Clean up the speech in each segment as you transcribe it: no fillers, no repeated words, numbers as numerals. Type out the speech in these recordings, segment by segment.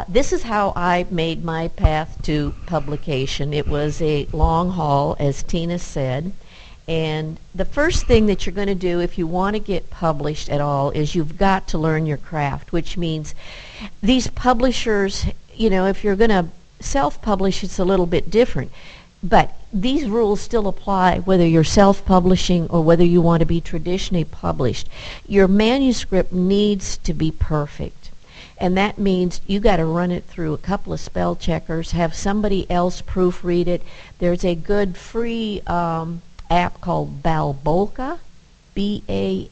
This is how I made my path to publication. It was a long haul, as Tina said. And the first thing that you're going to do if you want to get published at all is you've got to learn your craft, which means these publishers, you know, if you're going to self-publish, it's a little bit different. But these rules still apply whether you're self-publishing or whether you want to be traditionally published. Your manuscript needs to be perfect. And that means you got to run it through a couple of spell checkers, have somebody else proofread it. There's a good free app called Balboka, B-A-L-B-O-K-A,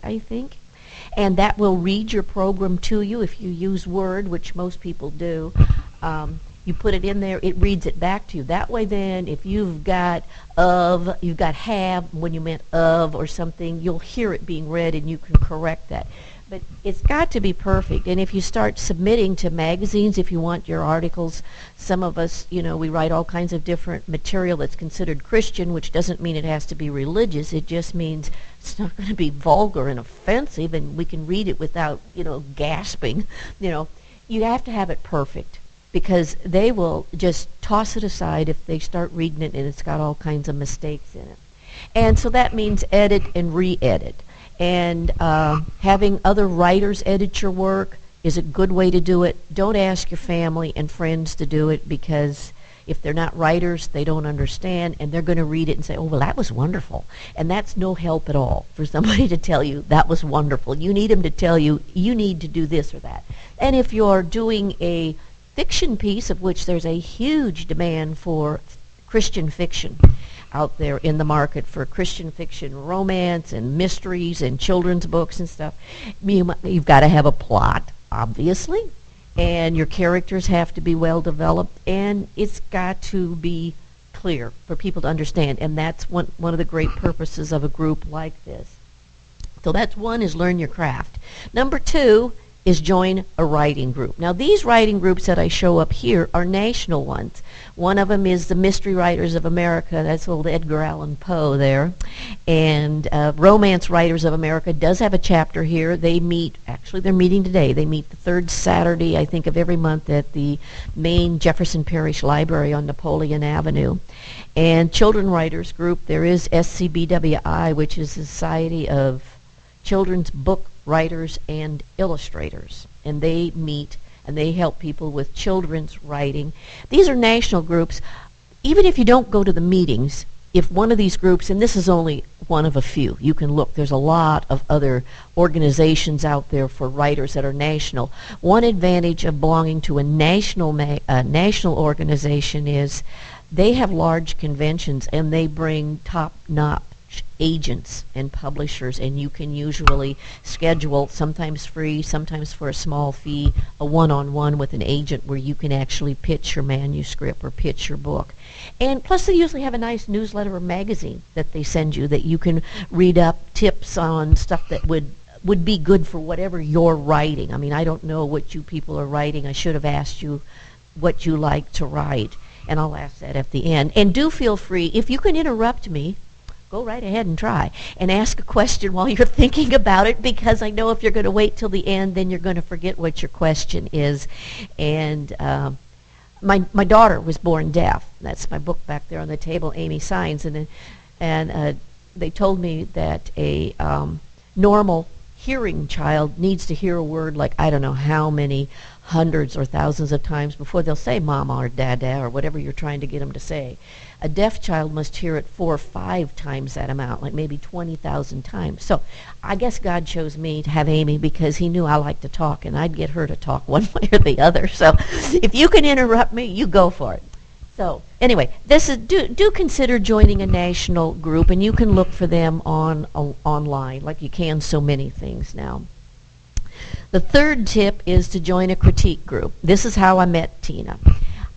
I think. And that will read your program to you if you use Word, which most people do. You put it in there, it reads it back to you. That way then, if you've got you've got have when you meant of or something, you'll hear it being read and you can correct that. But it's got to be perfect. And if you start submitting to magazines, if you want your articles, some of us, you know, we write all kinds of different material that's considered Christian, which doesn't mean it has to be religious. It just means it's not going to be vulgar and offensive, and we can read it without, you know, gasping. You know, you have to have it perfect, because they will just toss it aside if they start reading it and it's got all kinds of mistakes in it. And so that means edit and re-edit. And having other writers edit your work is a good way to do it. Don't ask your family and friends to do it, because if they're not writers, they don't understand, and they're going to read it and say, oh, well, that was wonderful. And that's no help at all for somebody to tell you that was wonderful. You need them to tell you, you need to do this or that. And if you're doing a fiction piece, of which there's a huge demand for Christian fiction out there in the market, for Christian fiction, romance and mysteries and children's books and stuff, you've got to have a plot, obviously, and your characters have to be well developed, and it's got to be clear for people to understand, and that's one of the great purposes of a group like this. So that's one, is learn your craft. Number two is join a writing group. Now, these writing groups that I show up here are national ones. One of them is the Mystery Writers of America. That's old Edgar Allan Poe there. And Romance Writers of America does have a chapter here. They meet, actually they're meeting today. They meet the third Saturday, I think, of every month at the main Jefferson Parish Library on Napoleon Avenue. And Children Writers Group, there is SCBWI, which is the Society of Children's Book Writers and Illustrators, and they meet and they help people with children's writing. These are national groups. Even if you don't go to the meetings, if one of these groups, and this is only one of a few, you can look, there's a lot of other organizations out there for writers that are national. One advantage of belonging to a national organization is they have large conventions and they bring top-notch agents and publishers, and you can usually schedule, sometimes free, sometimes for a small fee, a one-on-one with an agent where you can actually pitch your manuscript or pitch your book. And plus they usually have a nice newsletter or magazine that they send you that you can read up tips on stuff that would be good for whatever you're writing. I mean, I don't know what you people are writing. I should have asked you what you like to write, and I'll ask that at the end. And do feel free, if you can interrupt me, go right ahead and try and ask a question while you're thinking about it, because I know if you're going to wait till the end, then you're going to forget what your question is. And my daughter was born deaf. That's my book back there on the table, Amy Signs, and they told me that a normal hearing child needs to hear a word like I don't know how many hundreds or thousands of times before they'll say mama or dada or whatever you're trying to get them to say. A deaf child must hear it 4 or 5 times that amount, like maybe 20,000 times. So I guess God chose me to have Amy because he knew I like to talk, and I'd get her to talk one way or the other. So if you can interrupt me, you go for it. So anyway, this is do consider joining a national group, and you can look for them online, like you can so many things now. The third tip is to join a critique group. This is how I met Tina.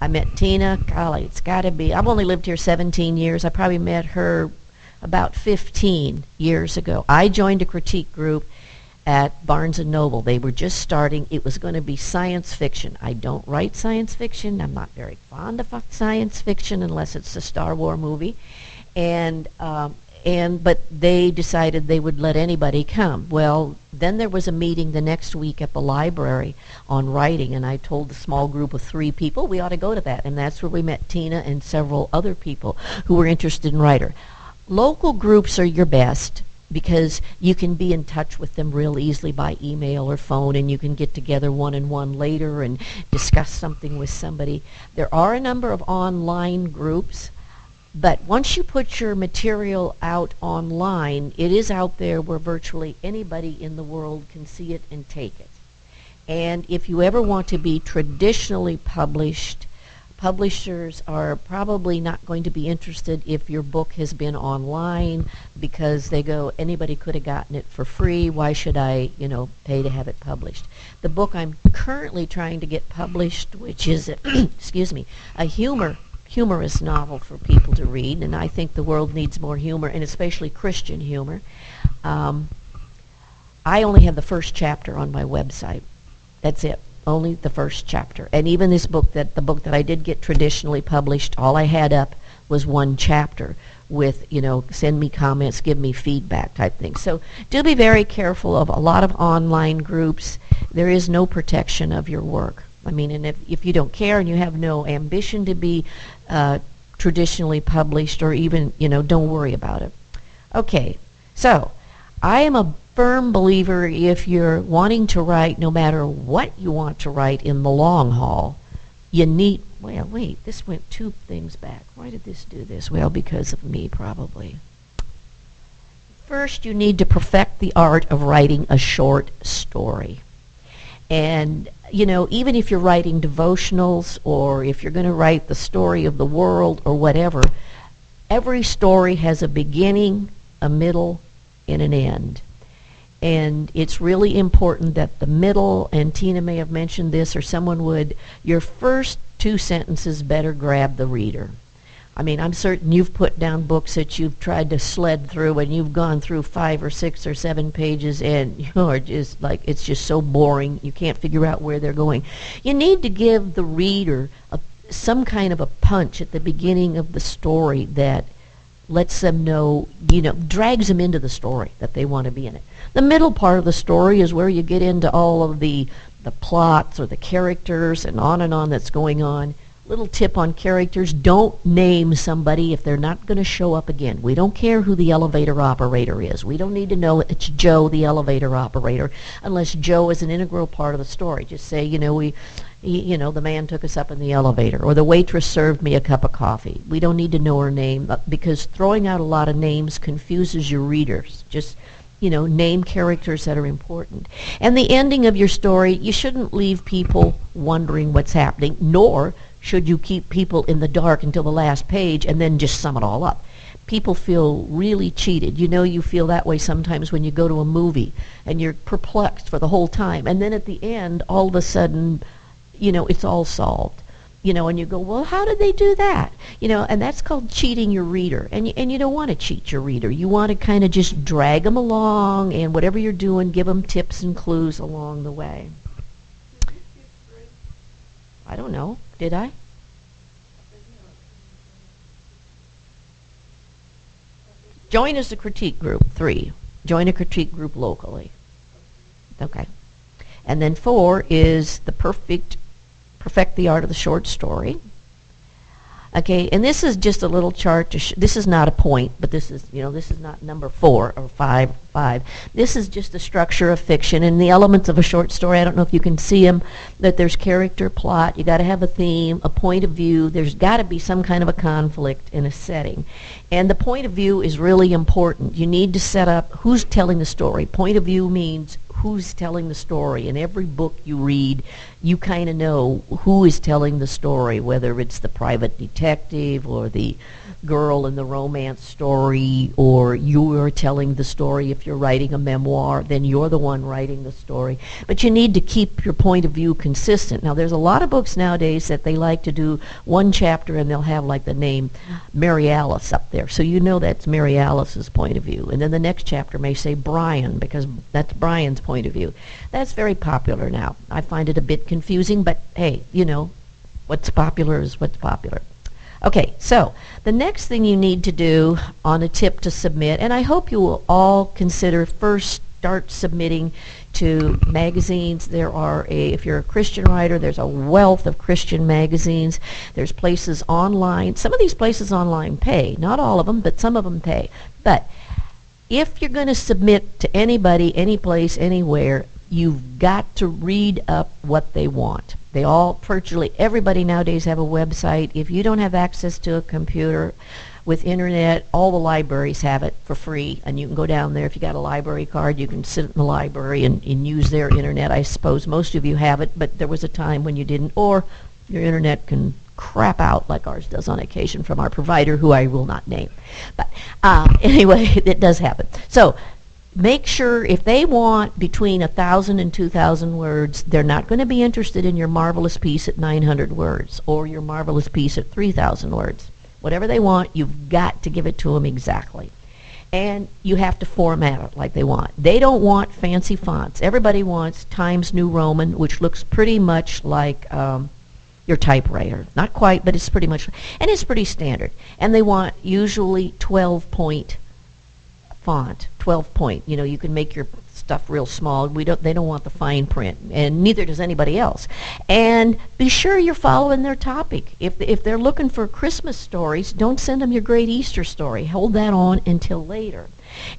I met Tina, golly, it's got to be, I've only lived here 17 years. I probably met her about 15 years ago. I joined a critique group at Barnes & Noble. They were just starting. It was going to be science fiction. I don't write science fiction. I'm not very fond of science fiction unless it's a Star Wars movie. And but they decided they would let anybody come. Well, then there was a meeting the next week at the library on writing, and I told the small group of 3 people we ought to go to that, and that's where we met Tina and several other people who were interested in writer. Local groups are your best because you can be in touch with them real easily by email or phone, and you can get together one-on-one later and discuss something with somebody. There are a number of online groups, but once you put your material out online, it is out there where virtually anybody in the world can see it and take it. And if you ever want to be traditionally published, publishers are probably not going to be interested if your book has been online, because they go, anybody could have gotten it for free. Why should I, pay to have it published? The book I'm currently trying to get published, which is, excuse me, a humorous novel for people to read, and I think the world needs more humor, and especially Christian humor. I only have the first chapter on my website. That's it. Only the first chapter. And even this book, the book that I did get traditionally published, all I had up was 1 chapter with, send me comments, give me feedback type thing. So do be very careful of a lot of online groups. There is no protection of your work. I mean, and if you don't care and you have no ambition to be traditionally published, or even, don't worry about it. Okay, so I am a firm believer, if you're wanting to write, no matter what you want to write in the long haul, you need, well, wait, this went 2 things back. Why did this do this? Well, because of me, probably. First, you need to perfect the art of writing a short story. And, even if you're writing devotionals, or if you're going to write the story of the world or whatever, every story has a beginning, a middle, and an end. And it's really important that the middle, and Tina may have mentioned this, or someone would, your first 2 sentences better grab the reader. I mean, I'm certain you've put down books that you've tried to sled through, and you've gone through 5 or 6 or 7 pages, and you're just like, it's just so boring, you can't figure out where they're going. You need to give the reader some kind of a punch at the beginning of the story that lets them know, drags them into the story that they want to be in it. The middle part of the story is where you get into all of the plots or the characters and on that's going on. Little tip on characters, don't name somebody if they're not going to show up again. We don't care who the elevator operator is. We don't need to know it's Joe, the elevator operator, unless Joe is an integral part of the story. Just say, the man took us up in the elevator, or the waitress served me a cup of coffee. We don't need to know her name, because throwing out a lot of names confuses your readers. Just, name characters that are important. And the ending of your story, you shouldn't leave people wondering what's happening, nor should you keep people in the dark until the last page and then just sum it all up. People feel really cheated. You feel that way sometimes when you go to a movie and you're perplexed for the whole time, and then at the end, all of a sudden, it's all solved. And you go, well, how did they do that? And that's called cheating your reader. And you don't want to cheat your reader. You want to kind of just drag them along, and whatever you're doing, give them tips and clues along the way. I don't know. Did I? Join as a critique group, 3. Join a critique group locally. Okay. And then 4 is the perfect the art of the short story. Okay, and this is just a little chart to this is not a point, but this is, this is not number 4 or 5. This is just the structure of fiction and the elements of a short story. I don't know if you can see them, that there's character, plot, you got to have a theme, a point of view, there's got to be some kind of a conflict in a setting. And the point of view is really important. You need to set up who's telling the story. Point of view means who's telling the story. In every book you read, you kind of know who is telling the story, whether it's the private detective or the girl in the romance story, or you are telling the story. If you're writing a memoir, then you're the one writing the story. But you need to keep your point of view consistent. Now, there's a lot of books nowadays that they like to do 1 chapter and they'll have like the name Mary Alice up there. So that's Mary Alice's point of view. And then the next chapter may say Brian, because that's Brian's point of view. That's very popular now. I find it a bit confusing, but hey, what's popular is what's popular. Okay, so the next thing you need to do on a tip to submit, and I hope you will all consider first start submitting to magazines. There are if you're a Christian writer, there's a wealth of Christian magazines. There's places online. Some of these places online pay. Not all of them, but some of them pay. But if you're going to submit to anybody, any place, anywhere, you've got to read up what they want. They all, virtually everybody nowadays have a website. If you don't have access to a computer with internet, all the libraries have it for free, and you can go down there. If you got a library card, you can sit in the library and use their internet. I suppose most of you have it, but there was a time when you didn't, or your internet can crap out like ours does on occasion from our provider, who I will not name. But anyway, it does happen. So make sure if they want between 1,000 and 2,000 words, they're not going to be interested in your marvelous piece at 900 words or your marvelous piece at 3,000 words. Whatever they want, you've got to give it to them exactly. And you have to format it like they want. They don't want fancy fonts. Everybody wants Times New Roman, which looks pretty much like your typewriter. Not quite, but it's pretty much, and it's pretty standard. And they want usually 12-point font, 12-point. You know, you can make your stuff real small. They don't want the fine print, and neither does anybody else. And be sure you're following their topic. If they're looking for Christmas stories, don't send them your great Easter story. Hold that on until later.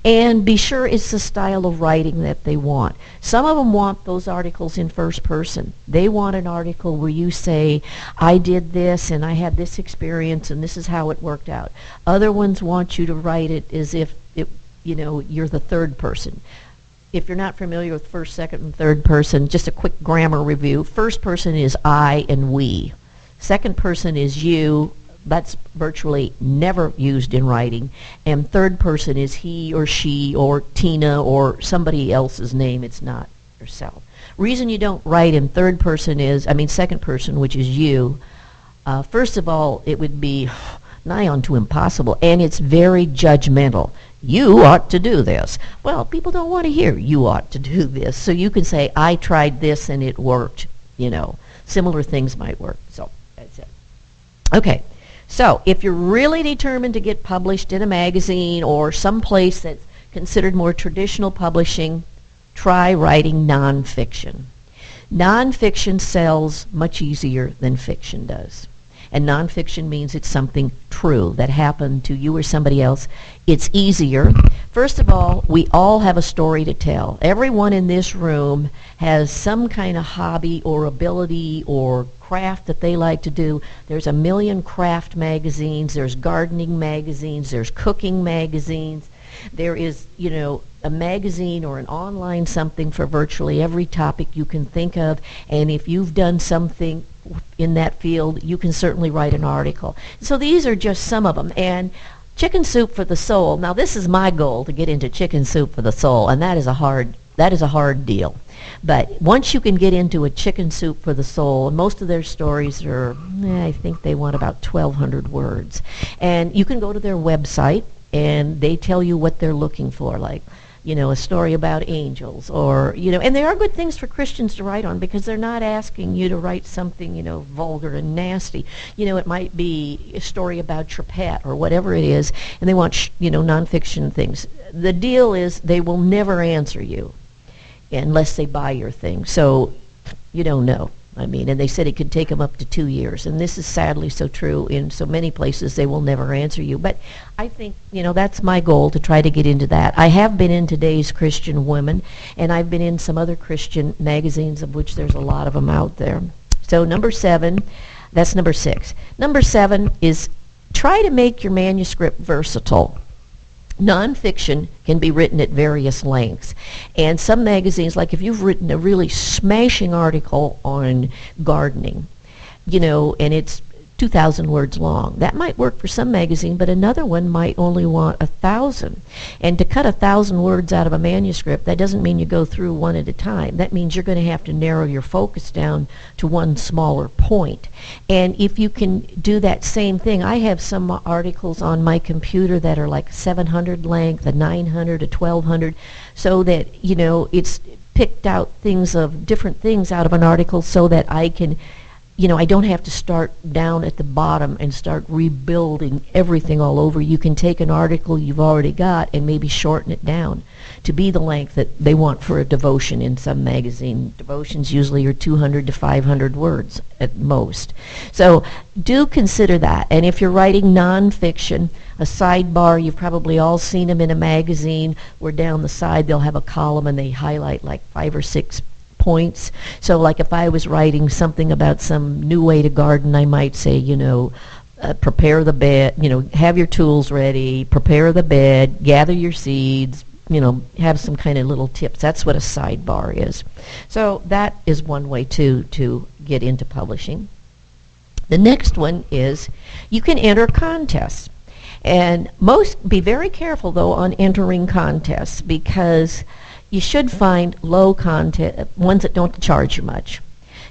And be sure it's the style of writing that they want. Some of them want those articles in first person. They want an article where you say, I did this and I had this experience and this is how it worked out. Other ones want you to write it as if you're the third person. If you're not familiar with first, second, and third person, just a quick grammar review. First person is I and we. Second person is you. That's virtually never used in writing. And third person is he or she or Tina or somebody else's name. It's not yourself. Reason you don't write in third person second person, which is you. First of all, it would be nigh on to impossible, and it's very judgmental. You ought to do this. Well, people don't want to hear you ought to do this. So you can say, I tried this and it worked. Similar things might work. So that's it. Okay. So if you're really determined to get published in a magazine or someplace that's considered more traditional publishing, try writing nonfiction. Nonfiction sells much easier than fiction does. And nonfiction means it's something true that happened to you or somebody else. It's easier. First of all, we all have a story to tell. Everyone in this room has some kind of hobby or ability or craft that they like to do. There's a million craft magazines. There's gardening magazines. There's cooking magazines. There is, a magazine or an online something for virtually every topic you can think of. And if you've done something in that field, you can certainly write an article. So these are just some of them. And Chicken Soup for the Soul. Now this is my goal, to get into Chicken Soup for the Soul, and that is a hard deal. But once you can get into a Chicken Soup for the Soul, most of their stories are, I think they want about 1,200 words. And you can go to their website and they tell you what they're looking for, like a story about angels, or, and there are good things for Christians to write on, because they're not asking you to write something, vulgar and nasty. It might be a story about your pet or whatever it is, and they want, nonfiction things. The deal is they will never answer you unless they buy your thing. So you don't know. And they said it could take them up to 2 years. And this is sadly so true in so many places. They will never answer you. But I think, that's my goal, to try to get into that. I have been in Today's Christian Women, and I've been in some other Christian magazines, of which there's a lot of them out there. So number 7, that's number 6. Number 7 is try to make your manuscript versatile. Nonfiction can be written at various lengths. And some magazines, like if you've written a really smashing article on gardening, and it's 2,000 words long, that might work for some magazine, but another one might only want 1,000. And to cut 1,000 words out of a manuscript, that doesn't mean you go through one at a time. That means you're going to have to narrow your focus down to one smaller point. And if you can do that same thing, I have some articles on my computer that are like 700 length, a 900, a 1,200, so that, it's picked out different things out of an article, so that I can I don't have to start down at the bottom and start rebuilding everything all over. You can take an article you've already got and maybe shorten it down to be the length that they want for a devotion in some magazine. Devotions usually are 200 to 500 words at most. So do consider that. And if you're writing nonfiction, a sidebar, you've probably all seen them in a magazine where down the side they'll have a column and they highlight like 5 or 6 points. So like if I was writing something about some new way to garden, I might say, prepare the bed, have your tools ready, prepare the bed, gather your seeds, have some kind of little tips. That's what a sidebar is. So that is one way to get into publishing. The next one is you can enter contests. And be very careful though on entering contests, because you should find low contest ones that don't charge you much,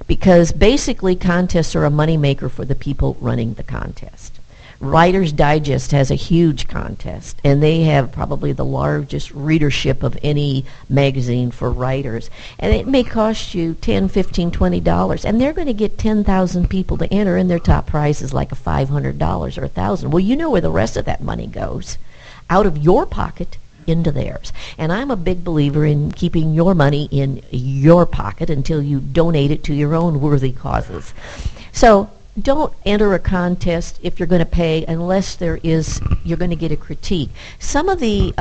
because basically contests are a moneymaker for the people running the contest. Writer's Digest has a huge contest, and they have probably the largest readership of any magazine for writers. And it may cost you $10, $15, $20, and they're going to get 10,000 people to enter, and their top prize is like a $500 or $1,000. Well, you know where the rest of that money goes, out of your pocket into theirs. And I'm a big believer in keeping your money in your pocket until you donate it to your own worthy causes. So don't enter a contest if you're going to pay unless you're going to get a critique. Some of the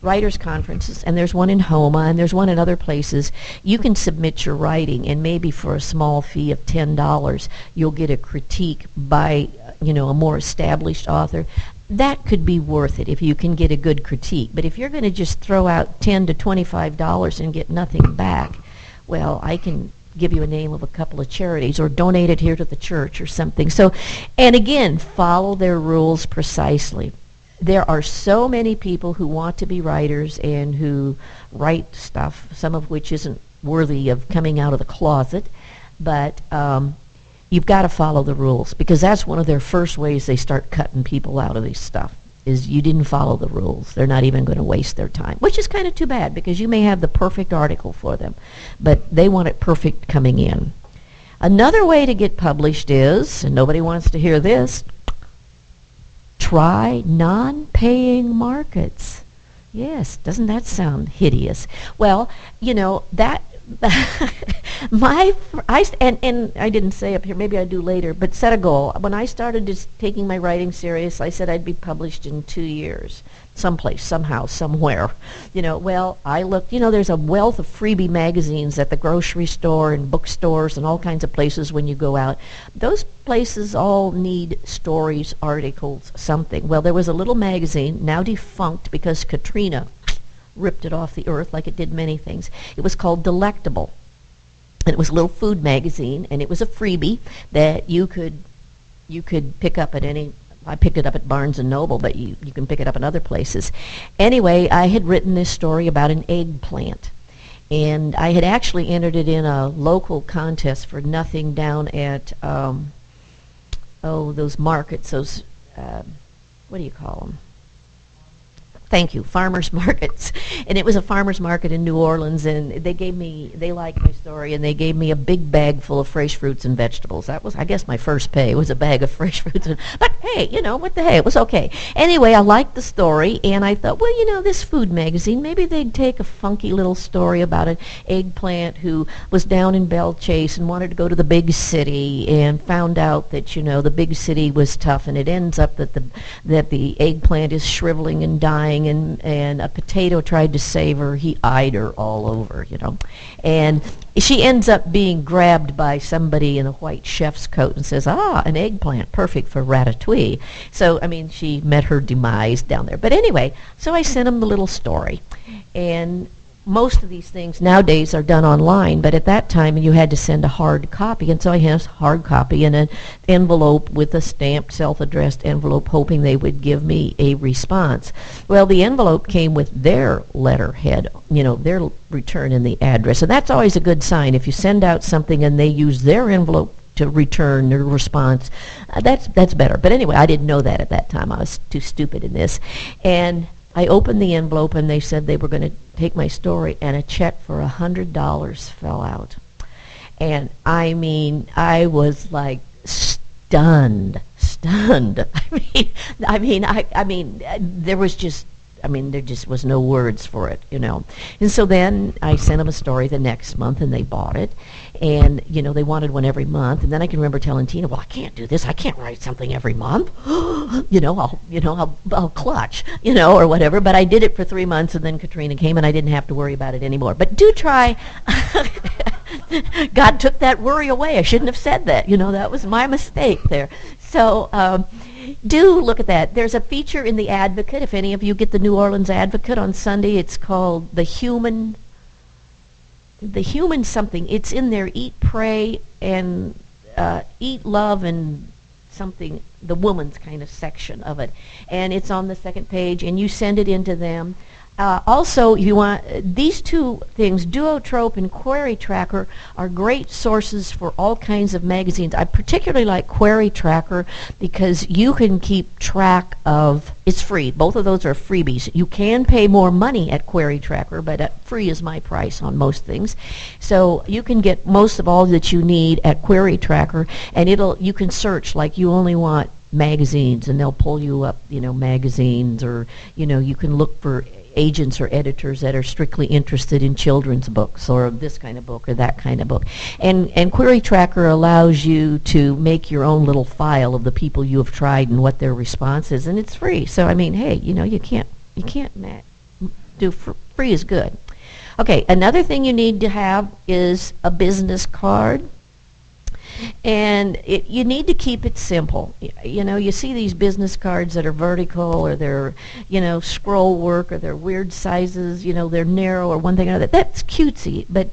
writers' conferences, and there's one in Homa and there's one in other places, you can submit your writing, and maybe for a small fee of $10 you'll get a critique by a more established author. That could be worth it if you can get a good critique. But if you're going to just throw out $10 to $25 and get nothing back, well, I can give you a name of a couple of charities or donate it here to the church or something. So, and again, follow their rules precisely. There are so many people who want to be writers and who write stuff, some of which isn't worthy of coming out of the closet, but you've got to follow the rules, because that's one of their first ways they start cutting people out of this stuff, is you didn't follow the rules. They're not even going to waste their time, which is kind of too bad, because you may have the perfect article for them, but they want it perfect coming in. Another way to get published is, and nobody wants to hear this, try non-paying markets. Yes, doesn't that sound hideous? Well, that and I didn't say up here, maybe I do later, but set a goal. When I started just taking my writing serious, I said I'd be published in 2 years, someplace, somehow, somewhere. Well, I looked, there's a wealth of freebie magazines at the grocery store and bookstores and all kinds of places when you go out. Those places all need stories, articles, something. Well, there was a little magazine, now defunct because Katrina ripped it off the earth like it did many things. It was called Delectable. And it was a little food magazine, and it was a freebie that you could pick up at any, I picked it up at Barnes & Noble, but you can pick it up in other places. Anyway, I had written this story about an eggplant. And I had actually entered it in a local contest for nothing down at, those markets, those, what do you call them? Thank you, farmers markets. And it was a farmers market in New Orleans, and they liked my story, and they gave me a big bag full of fresh fruits and vegetables. That was, I guess, my first pay, was a bag of fresh fruits. But hey, what the hey, it was okay. Anyway, I liked the story, and I thought, well, this food magazine, maybe they'd take a funky little story about an eggplant who was down in Belle Chase and wanted to go to the big city and found out that, the big city was tough, and it ends up that the eggplant is shriveling and dying, and a potato tried to save her. He eyed her all over, and she ends up being grabbed by somebody in a white chef's coat and says, an eggplant, perfect for ratatouille. So, she met her demise down there. But anyway, so I sent him the little story, and most of these things nowadays are done online, but at that time you had to send a hard copy, and so I had a hard copy in an envelope with a stamped, self-addressed envelope, hoping they would give me a response. Well, the envelope came with their letterhead, their return and the address, and that's always a good sign. If you send out something and they use their envelope to return their response, that's better. But anyway, I didn't know that at that time. I was too stupid in this. And I opened the envelope, and they said they were going to take my story, and a check for $100 fell out. And I mean, I was like stunned, stunned. There was just, there just was no words for it, you know. And so then I sent them a story the next month, and they bought it. And, you know, they wanted one every month. And then I can remember telling Tina, well, I can't do this. I can't write something every month. I'll clutch, or whatever. But I did it for 3 months, and then Katrina came, and I didn't have to worry about it anymore. But do try. God took that worry away. I shouldn't have said that. That was my mistake there. So do look at that. There's a feature in the Advocate. If any of you get the New Orleans Advocate on Sunday, it's called the human something. It's in there, Eat, Pray, and Eat, Love, and something, the woman's kind of section of it. And it's on the second page, and you send it into them. Also, if you want, these two things, Duotrope and Query Tracker, are great sources for all kinds of magazines. I particularly like Query Tracker because you can keep track of, it's free. Both of those are freebies. You can pay more money at Query Tracker, but free is my price on most things. So you can get most of all that you need at Query Tracker, and you can search like you only want magazines, and they'll pull you up, magazines, or, you can look for agents or editors that are strictly interested in children's books or this kind of book or that kind of book. And Query Tracker allows you to make your own little file of the people you have tried and what their response is, and it's free. So hey, you can't do free is good. Okay, another thing you need to have is a business card. And you need to keep it simple. You see these business cards that are vertical, or they're, scroll work, or they're weird sizes, they're narrow, or one thing or another. That's cutesy, but,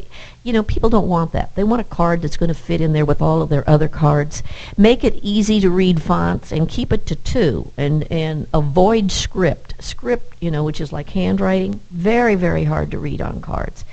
people don't want that. They want a card that's going to fit in there with all of their other cards. Make it easy to read fonts, and keep it to 2, and avoid script. Script, which is like handwriting, very, very hard to read on cards.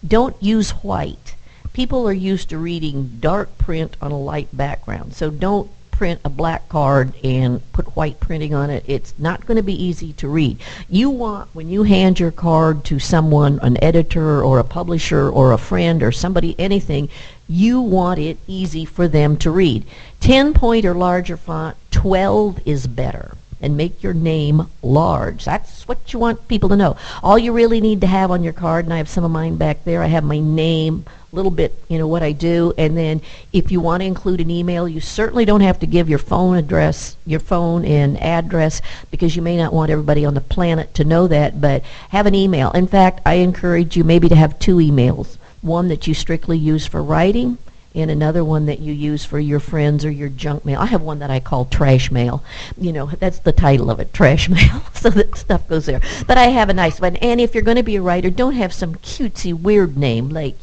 Don't use white. People are used to reading dark print on a light background, so don't print a black card and put white printing on it. It's not going to be easy to read. You want, when you hand your card to someone, an editor or a publisher or a friend or somebody, anything, you want it easy for them to read. 10-point or larger font, 12 is better. And make your name large. That's what you want people to know. All you really need to have on your card, and I have some of mine back there, I have my name, a little bit, what I do, and then if you want to include an email, you certainly don't have to give your phone address, your phone and address, because you may not want everybody on the planet to know that, but have an email. In fact, I encourage you maybe to have 2 emails, one that you strictly use for writing, and another one that you use for your friends or your junk mail. I have one that I call trash mail. That's the title of it, trash mail, so that stuff goes there. But I have a nice one. And if you're going to be a writer, don't have some cutesy weird name like,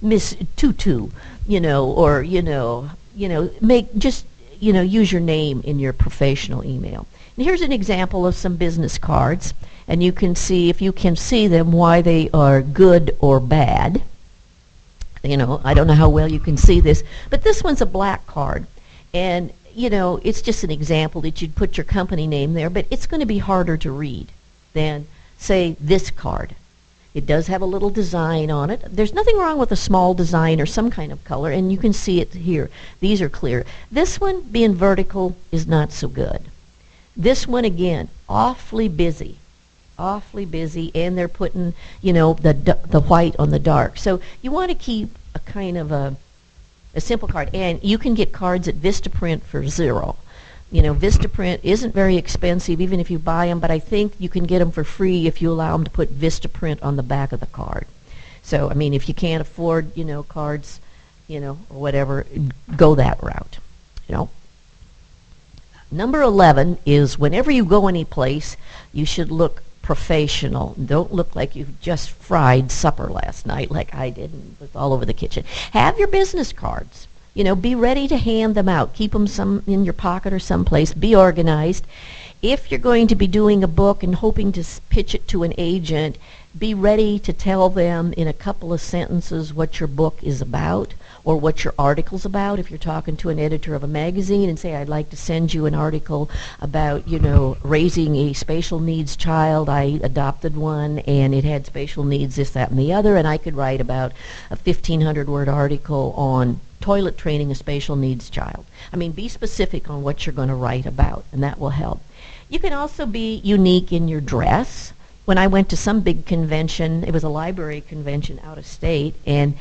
Miss Tutu, or, make just, use your name in your professional email. And here's an example of some business cards, and you can see, if you can see them, why they are good or bad. I don't know how well you can see this, but this one's a black card. And, it's just an example that you'd put your company name there, but it's going to be harder to read than, say, this card. It does have a little design on it. There's nothing wrong with a small design or some kind of color, and you can see it here. These are clear. This one, being vertical, is not so good. This one, again, awfully busy, and they're putting, the white on the dark. So you want to keep a kind of a simple card, and you can get cards at Vistaprint for $0. Vistaprint isn't very expensive, even if you buy them, but I think you can get them for free if you allow them to put Vistaprint on the back of the card. So, if you can't afford, cards, or whatever, go that route, Number 11 is whenever you go any place, you should look professional. Don't look like you've just fried supper last night like I did and was all over the kitchen. Have your business cards. Be ready to hand them out. Keep them some in your pocket or someplace. Be organized. if you're going to be doing a book and hoping to pitch it to an agent, be ready to tell them in a couple of sentences what your book is about or what your article's about. If you're talking to an editor of a magazine and say, I'd like to send you an article about, raising a special needs child. I adopted one and it had special needs, this, that, and the other, and I could write about a 1,500-word article on toilet training a special needs child. I mean, be specific on what you're going to write about, and that will help. You can also be unique in your dress. When I went to some big convention, it was a library convention out of state, and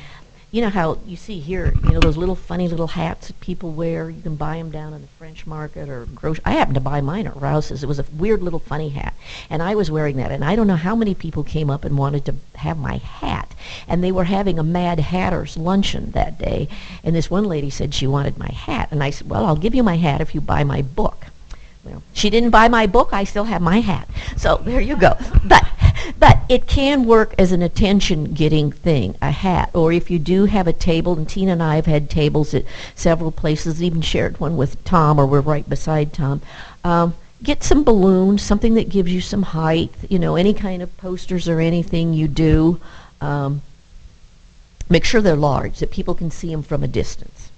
you know how you see here, those little funny little hats that people wear. You can buy them down in the French market or grocery. I happened to buy mine at Rouse's. It was a weird little funny hat, and I was wearing that. And I don't know how many people came up and wanted to have my hat. And they were having a Mad Hatter's luncheon that day, and this one lady said she wanted my hat. And I said, well, I'll give you my hat if you buy my book. Well, she didn't buy my book. I still have my hat. So there you go. But it can work as an attention-getting thing, a hat. Or if you do have a table, and Tina and I have had tables at several places, even shared one with Tom, or we're right beside Tom. Get some balloons, something that gives you some height, any kind of posters or anything you do. Make sure they're large, that people can see them from a distance.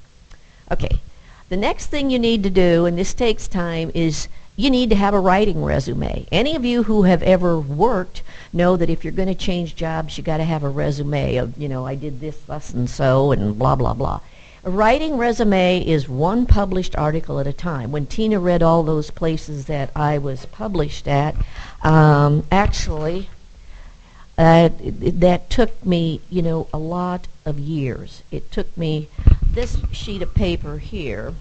Okay. The next thing you need to do, and this takes time, is you need to have a writing resume. Any of you who have ever worked know that if you're going to change jobs, you got to have a resume of, I did this, thus, and so, and blah, blah, blah. A writing resume is one published article at a time. When Tina read all those places that I was published at, actually, that took me, a lot of years. It took me this sheet of paper here,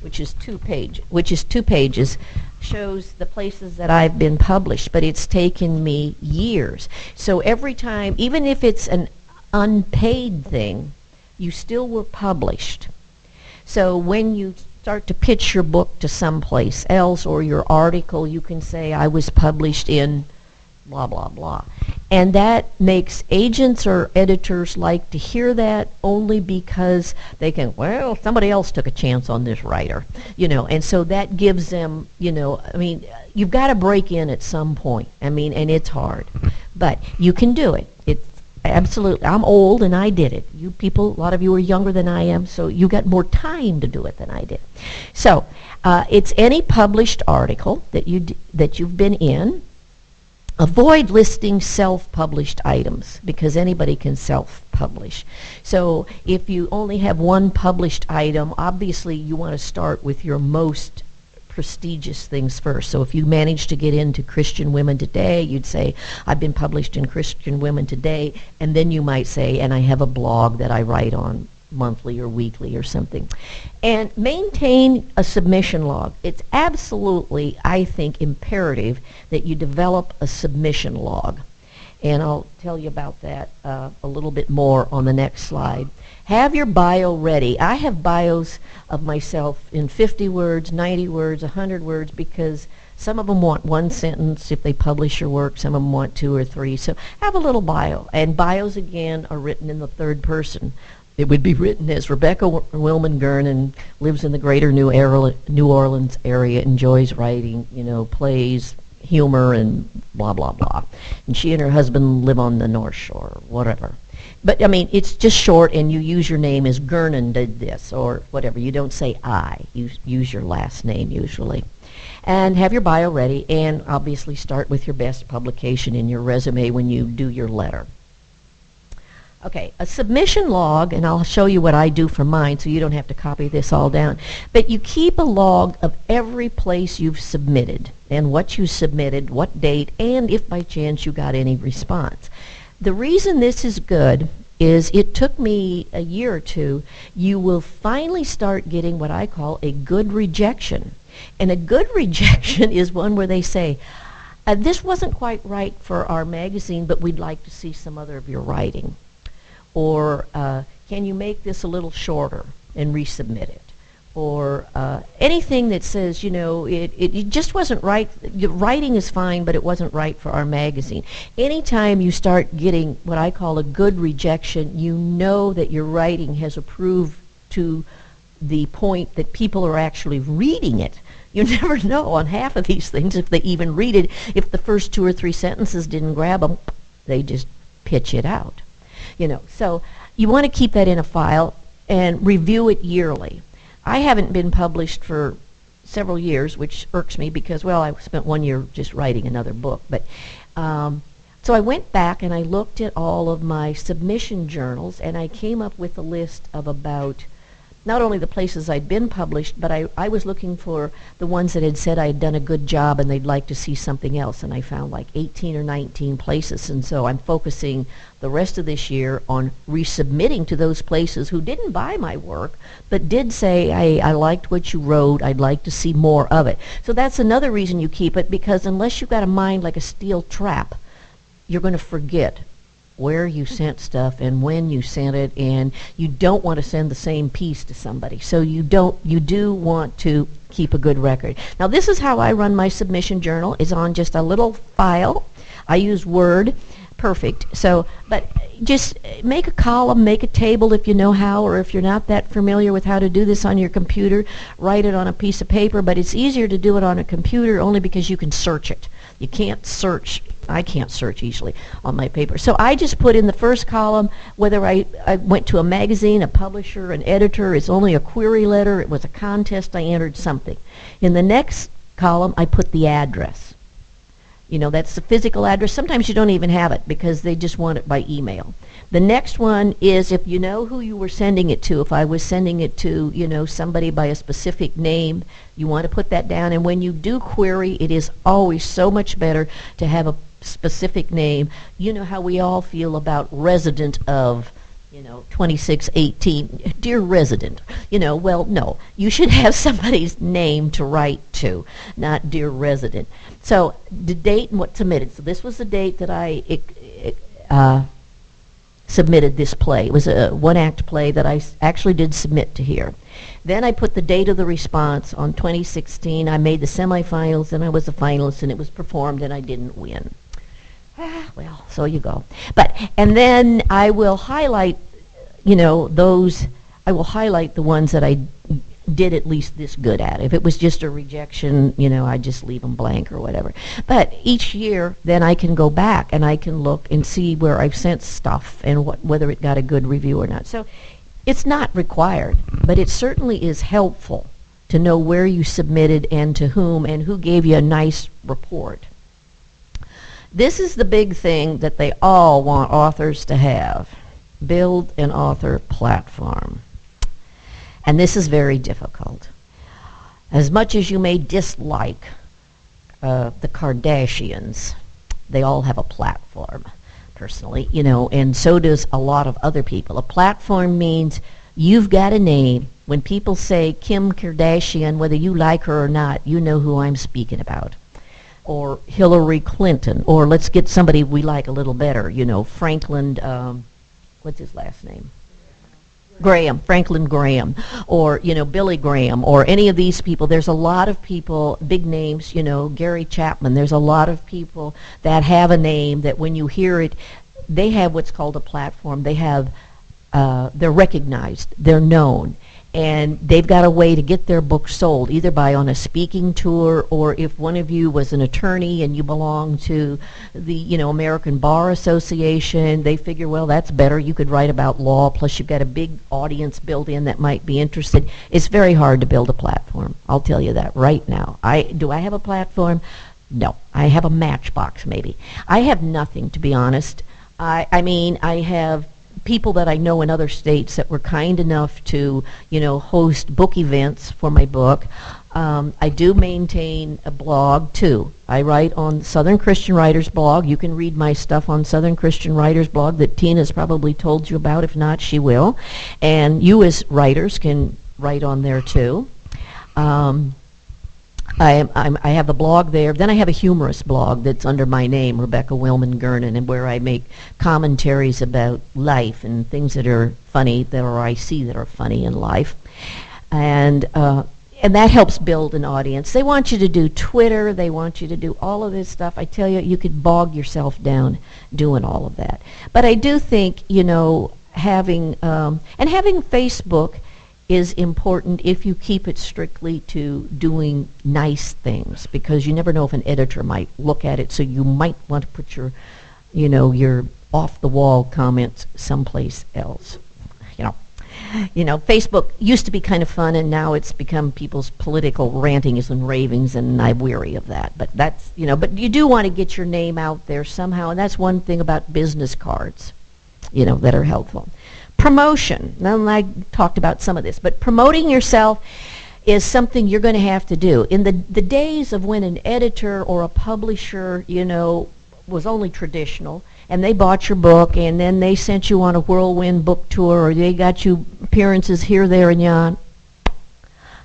which is two pages, shows the places that I've been published, but it's taken me years. So every time, even if it's an unpaid thing, you still were published. So when you start to pitch your book to someplace else or your article, you can say, I was published in blah, blah, blah. And that makes agents or editors like to hear that only because they can, well, somebody else took a chance on this writer, and so that gives them, you've got to break in at some point. And it's hard, but you can do it. It's absolutely, I'm old and I did it. You people, a lot of you are younger than I am, so you got more time to do it than I did. So it's any published article that you've been in. Avoid listing self-published items because anybody can self-publish. So if you only have one published item, obviously you want to start with your most prestigious things first. So if you manage to get into Christian Women Today, you'd say, I've been published in Christian Women Today, and then you might say, and I have a blog that I write on monthly or weekly or something. And maintain a submission log. It's absolutely, I think, imperative that you develop a submission log. And I'll tell you about that a little bit more on the next slide. Have your bio ready. I have bios of myself in 50 words, 90 words, 100 words, because some of them want one sentence if they publish your work. Some of them want 2 or 3. So have a little bio. And bios, again, are written in the third person. It would be written as Rebecca Wilman Gernon, lives in the greater New Orleans area, enjoys writing, plays, humor, and blah, blah, blah. And she and her husband live on the North Shore, or whatever. But, it's just short, and you use your name as Gernon did this, or whatever. You don't say I. You use your last name, usually. And have your bio ready, and obviously start with your best publication in your resume when you do your letter. Okay, a submission log, and I'll show you what I do for mine so you don't have to copy this all down. But you keep a log of every place you've submitted and what you submitted, what date, and if by chance you got any response. The reason this is good is it took me a year or two. You will finally start getting what I call a good rejection. And a good rejection is one where they say, this wasn't quite right for our magazine, but we'd like to see some other of your writing. Or can you make this a little shorter and resubmit it? Or anything that says, it just wasn't right. Your writing is fine, but it wasn't right for our magazine. Anytime you start getting what I call a good rejection, you know that your writing has improved to the point that people are actually reading it You never know on half of these things if they even read it. If the first 2 or 3 sentences didn't grab them, they just pitch it out. So you want to keep that in a file and review it yearly. I haven't been published for several years, which irks me because, well, I spent 1 year just writing another book. But so I went back and I looked at all of my submission journals, and I came up with a list of about not only the places I'd been published, but I was looking for the ones that had said I had done a good job and they'd like to see something else, and I found like 18 or 19 places. And so I'm focusing the rest of this year on resubmitting to those places who didn't buy my work, but did say, I liked what you wrote, I'd like to see more of it. So that's another reason you keep it, because unless you've got a mind like a steel trap, you're going to forget where you sent stuff and when you sent it, and you don't want to send the same piece to somebody. So you do want to keep a good record. Now this is how I run my submission journal. It's on just a little file. I use Word. Perfect. So, but just make a column, make a table if you know how, or if you're not that familiar with how to do this on your computer, write it on a piece of paper. But it's easier to do it on a computer only because you can search it. You can't search. I can't search easily on my paper. So I just put in the first column whether I went to a magazine, a publisher, an editor. It's only a query letter. It was a contest. I entered something. In the next column, I put the address. That's the physical address. Sometimes you don't even have it because they just want it by email. The next one is if you know who you were sending it to. If I was sending it to, somebody by a specific name, you want to put that down. And when you do query, it is always so much better to have a specific name. You know how we all feel about resident of 2618, dear resident. Well, no, you should have somebody's name to write to, not dear resident. So the date and what's submitted. So this was the date that I submitted this play. It was a one-act play that I actually did submit to here. Then I put the date of the response on 2016. I made the semifinals, and I was a finalist, and it was performed, and I didn't win. Well, so you go. And then I will highlight, I will highlight the ones that I did at least this good at. If it was just a rejection, I just leave them blank or whatever. But each year, then I can go back and I can look and see where I've sent stuff and whether it got a good review or not. So it's not required, but it certainly is helpful to know where you submitted and to whom and who gave you a nice report. This is the big thing that they all want authors to have. Build an author platform. And this is very difficult. As much as you may dislike the Kardashians, they all have a platform, personally, and so does a lot of other people. A platform means you've got a name. When people say Kim Kardashian, whether you like her or not, you know who I'm speaking about. Or Hillary Clinton, or let's get somebody we like a little better, Franklin, what's his last name? Graham, Franklin Graham, or, Billy Graham, or any of these people. There's a lot of people, big names, Gary Chapman. There's a lot of people that have a name that when you hear it, they have what's called a platform. They have, they're recognized, they're known. And they've got a way to get their book sold, either by on a speaking tour, or if one of you was an attorney and you belong to the American Bar Association, they figure, well, that's better. You could write about law, plus you've got a big audience built in that might be interested. It's very hard to build a platform. I'll tell you that right now. Do I have a platform? No. I have a Matchbox, maybe. I have nothing, to be honest. I mean, I have people that I know in other states that were kind enough to, host book events for my book. I do maintain a blog, too. I write on Southern Christian Writers blog. You can read my stuff on Southern Christian Writers blog that Tina's probably told you about. If not, she will. And you as writers can write on there, too. I have the blog there. Then I have a humorous blog that's under my name, Rebecca Willman Gernon, and where I make commentaries about life and things that are funny, I see that are funny in life. And that helps build an audience. They want you to do Twitter. They want you to do all of this stuff. I tell you, you could bog yourself down doing all of that. But I do think, having Facebook is important if you keep it strictly to doing nice things, because you never know if an editor might look at it, so you might want to put your, your off-the-wall comments someplace else. Facebook used to be kind of fun, and now it's become people's political rantings and ravings, and I'm weary of that. But that's, but you do want to get your name out there somehow, and that's one thing about business cards, that are helpful. Promotion. Now, I talked about some of this, but promoting yourself is something you're going to have to do. In the days of when an editor or a publisher, was only traditional, and they bought your book, and then they sent you on a whirlwind book tour, or they got you appearances here, there, and yon.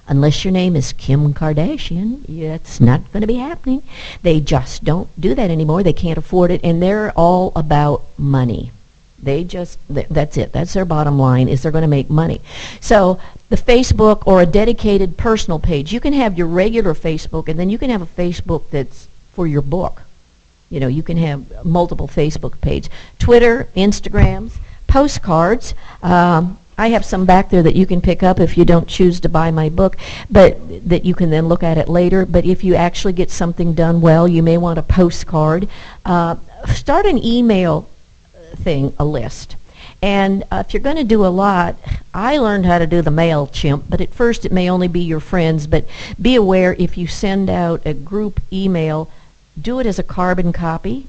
Unless your name is Kim Kardashian, it's not going to be happening. They just don't do that anymore. They can't afford it, and they're all about money. That's it. That's their bottom line, is they're going to make money. So the Facebook or a dedicated personal page, you can have your regular Facebook, and then you can have a Facebook that's for your book. You can have multiple Facebook pages. Twitter, Instagrams, postcards. I have some back there that you can pick up if you don't choose to buy my book, but that you can then look at it later. But if you actually get something done well, you may want a postcard. Start an email thing, a list. And if you're going to do a lot, I learned how to do the MailChimp, but at first it may only be your friends. But be aware, if you send out a group email, do it as a carbon copy.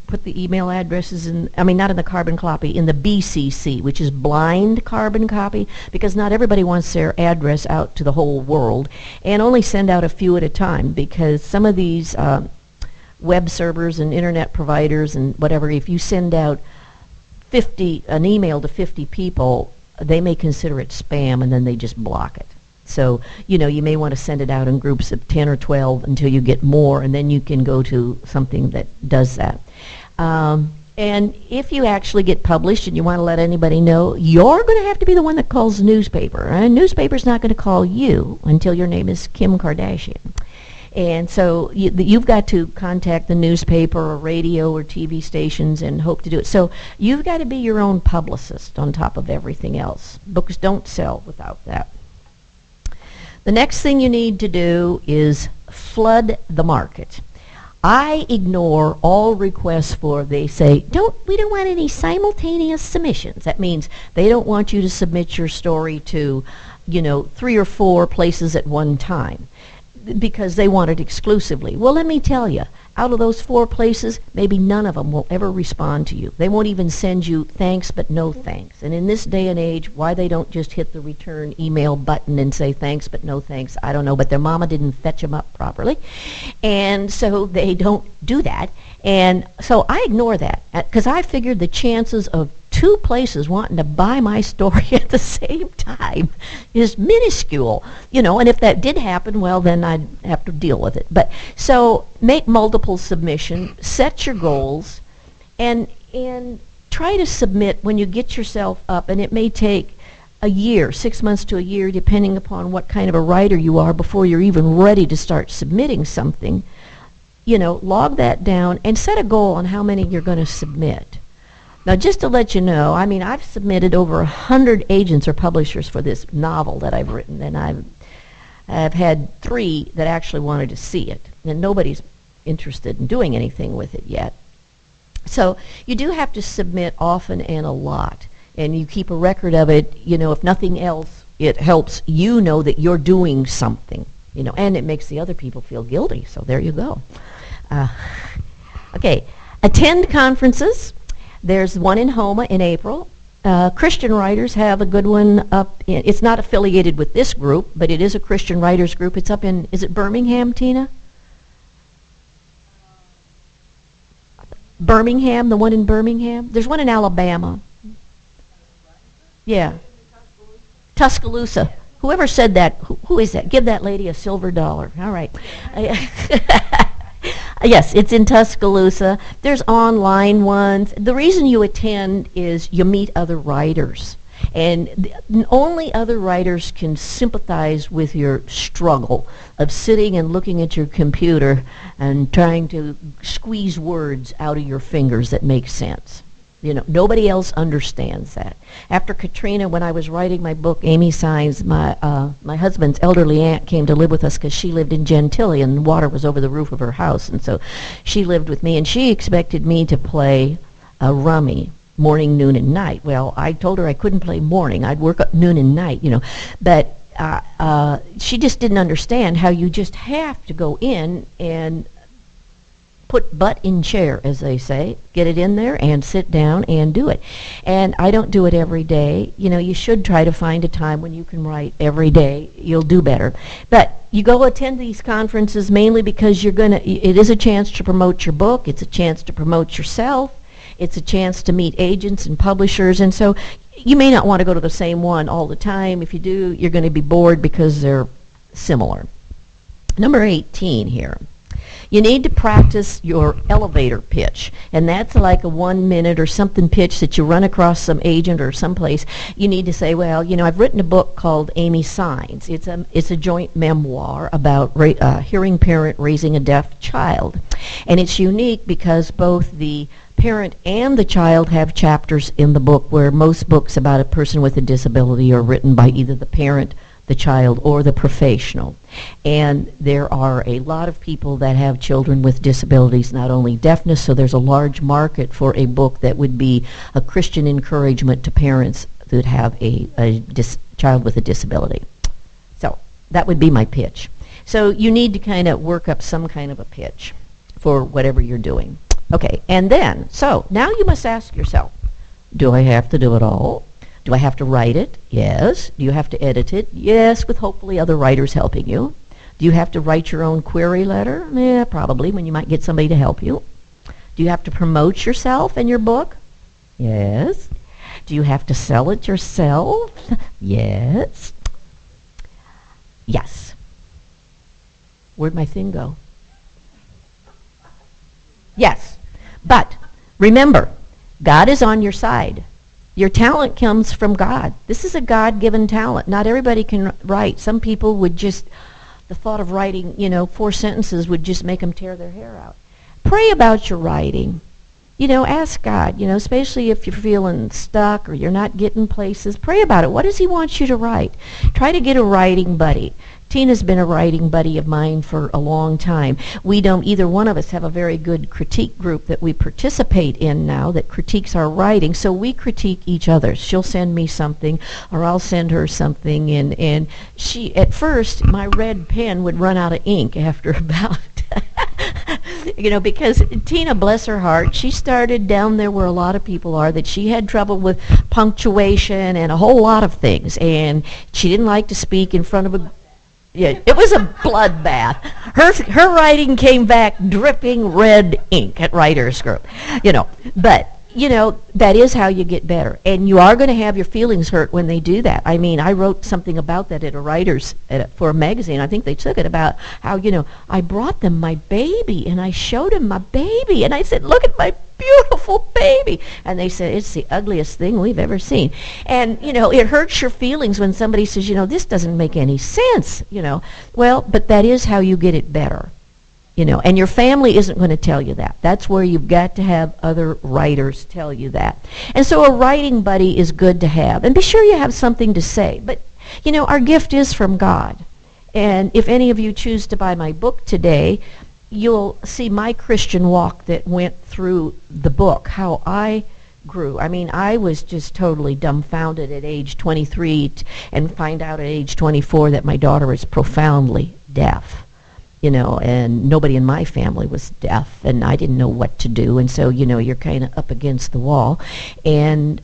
Put the email addresses in, not in the carbon copy, in the BCC, which is blind carbon copy, because not everybody wants their address out to the whole world. And only send out a few at a time, because some of these web servers and internet providers and whatever, if you send out an email to 50 people, they may consider it spam, and then they just block it. So, you may want to send it out in groups of 10 or 12 until you get more, and then you can go to something that does that. And if you actually get published and you want to let anybody know, you're going to have to be the one that calls the newspaper. And a newspaper's not going to call you until your name is Kim Kardashian. And so you've got to contact the newspaper or radio or TV stations and hope to do it. So you've got to be your own publicist on top of everything else. Books don't sell without that. The next thing you need to do is flood the market. I ignore all requests they say, we don't want any simultaneous submissions. That means they don't want you to submit your story to, 3 or 4 places at one time, because they want it exclusively. Well, let me tell you, out of those 4 places, maybe none of them will ever respond to you. They won't even send you thanks but no thanks. And in this day and age, why they don't just hit the return email button and say thanks but no thanks, I don't know, but their mama didn't fetch them up properly. And so they don't do that. And so I ignore that, because I figured the chances of 2 places wanting to buy my story at the same time is minuscule, and if that did happen, well, then I'd have to deal with it. But so make multiple submissions, set your goals, and try to submit when you get yourself up, and it may take a year, 6 months to a year, depending upon what kind of a writer you are, before you're even ready to start submitting something. Log that down and set a goal on how many you're going to submit. Now, just to let you know, I've submitted over 100 agents or publishers for this novel that I've written, and I've had 3 that actually wanted to see it, and nobody's interested in doing anything with it yet. So you do have to submit often and a lot, and you keep a record of it. If nothing else, it helps you know that you're doing something, and it makes the other people feel guilty. So there you go. Okay, attend conferences. There's one in Homa in April. Christian writers have a good one up in, it's not affiliated with this group, but it is a Christian writers group. It's up in, is it Birmingham, Tina? Birmingham, the one in Birmingham? There's one in Alabama. Yeah. Tuscaloosa. Whoever said that, who is that? Give that lady a silver dollar. All right. Yes, it's in Tuscaloosa. There's online ones. The reason you attend is you meet other writers. And only other writers can sympathize with your struggle of sitting and looking at your computer and trying to squeeze words out of your fingers that make sense. You know, nobody else understands that. After Katrina, when I was writing my book, Amy Signs, my husband's elderly aunt came to live with us because she lived in Gentilly and water was over the roof of her house. And so she lived with me, and she expected me to play a rummy morning, noon, and night. Well, I told her I couldn't play morning. I'd work up noon and night, you know. But she just didn't understand how you just have to go in and put butt in chair, as they say, get it in there and sit down and do it. And I don't do it every day. You know, you should try to find a time when you can write every day. You'll do better. But you go attend these conferences mainly because you're going to, it is a chance to promote your book. It's a chance to promote yourself. It's a chance to meet agents and publishers. And so you may not want to go to the same one all the time. If you do, you're going to be bored because they're similar. Number 18 here. You need to practice your elevator pitch, and that's like a 1 minute or something pitch that you run across some agent or someplace. You need to say, well, you know, I've written a book called Amy Signs. It's a joint memoir about hearing parent raising a deaf child, and it's unique because both the parent and the child have chapters in the book, where most books about a person with a disability are written by either the parent, the child, or the professional. And there are a lot of people that have children with disabilities, not only deafness, so there's a large market for a book that would be a Christian encouragement to parents that have a child with a disability. So that would be my pitch. So you need to kind of work up some kind of a pitch for whatever you're doing. Okay, and then, so now you must ask yourself, do I have to do it all? Do I have to write it? Yes. Do you have to edit it? Yes, with hopefully other writers helping you. Do you have to write your own query letter? Yeah, probably, when you might get somebody to help you. Do you have to promote yourself and your book? Yes. Do you have to sell it yourself? Yes. Yes. Where'd my thing go? Yes. But remember, God is on your side. Your talent comes from God. This is a God-given talent. Not everybody can write. Some people would just, the thought of writing, you know, 4 sentences would just make them tear their hair out. Pray about your writing. You know, ask God, you know, especially if you're feeling stuck or you're not getting places. Pray about it. What does he want you to write? Try to get a writing buddy. Tina's been a writing buddy of mine for a long time. We don't, either one of us, have a very good critique group that we participate in now that critiques our writing, so we critique each other. She'll send me something, or I'll send her something, and she, at first, my red pen would run out of ink after about you know, because Tina, bless her heart, she started down there where a lot of people are, that she had trouble with punctuation and a whole lot of things, and she didn't like to speak in front of a, yeah, it was a bloodbath. Her writing came back dripping red ink at writers group, you know, but you know, that is how you get better. And you are going to have your feelings hurt when they do that. I mean, I wrote something about that at a writer's, for a magazine. I think they took it, about how, you know, I brought them my baby, and I showed them my baby, and I said, look at my beautiful baby. And they said, it's the ugliest thing we've ever seen. And, you know, it hurts your feelings when somebody says, you know, this doesn't make any sense, you know. Well, but that is how you get it better. You know, and your family isn't going to tell you that. That's where you've got to have other writers tell you that. And so a writing buddy is good to have. And be sure you have something to say. But, you know, our gift is from God. And if any of you choose to buy my book today, you'll see my Christian walk that went through the book, how I grew. I mean, I was just totally dumbfounded at age 23 and find out at age 24 that my daughter is profoundly deaf. You know, and nobody in my family was deaf, and I didn't know what to do, and so, you know, you're kind of up against the wall. And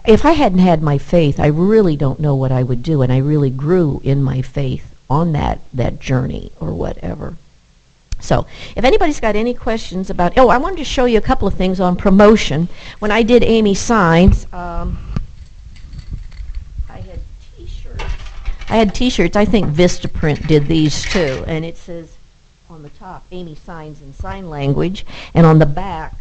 if I hadn't had my faith, I really don't know what I would do, and I really grew in my faith on that journey or whatever. So if anybody's got any questions about, I wanted to show you a couple of things on promotion. When I did Amy Signs, I had t-shirts. I think Vistaprint did these too, and it says on the top, Amy Signs in Sign Language, and on the back